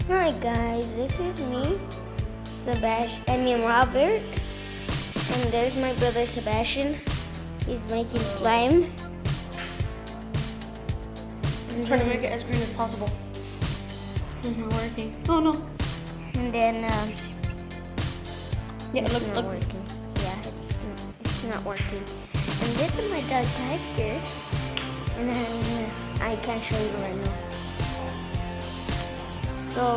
Hi guys, this is me, Robert, and there's my brother Sebastian. He's making slime. I'm trying to make it as green as possible. It's not working. Oh no. And then Yeah, it's look. not working. Yeah, it's not working. And this is my dog Tiger, and then I can't show you right now. So,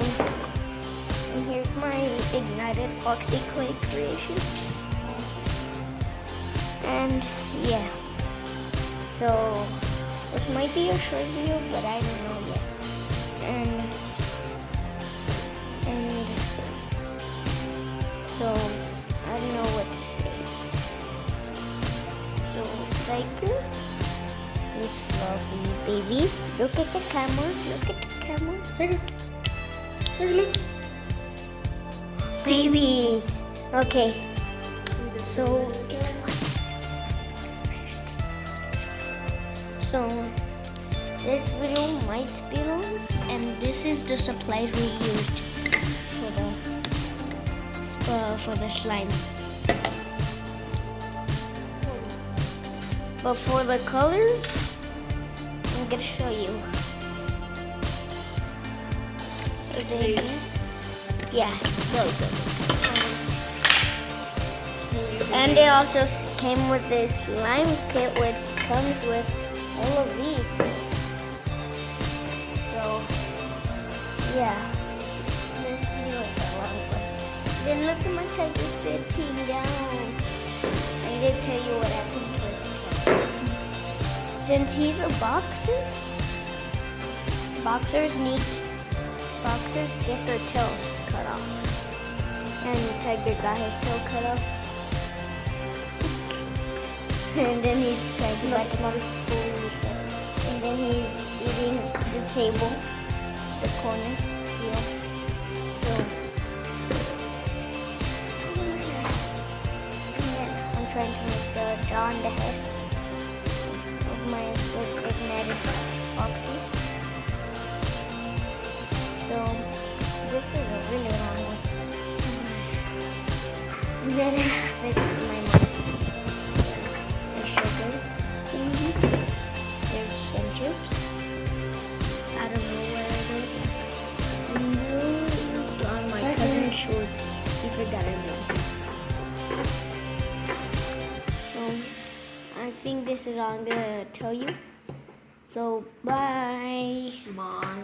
and here's my ignited epoxy clay creation. And yeah, so this might be a short video, but I don't know yet. And so I don't know what to say. So Tiger is fluffy, baby. Look at the camera. Look at the camera. Tiger, look. Babies. Okay. So this video might be long, and this is the supplies we used for the slime. But for the colors, I'm gonna show you. Yeah, those are. And they also came with this slime kit, which comes with all of these. So, yeah, this video is a long one. Then look at my tiger sitting down. I didn't tell you what happened to him. Since he's a boxer, boxers get their tails cut off. And the tiger got his tail cut off. And then he's trying to bite some food. And then he's eating the table, the corner. Yeah. So, and then I'm trying to make the jaw and the head of my ignited epoxy. So, this is a really long one. And then this is my knife. There's centers. I don't know where those are. And those are my cousin's shorts. He forgot I know. So I think this is all I'm gonna tell you. So bye. Come on.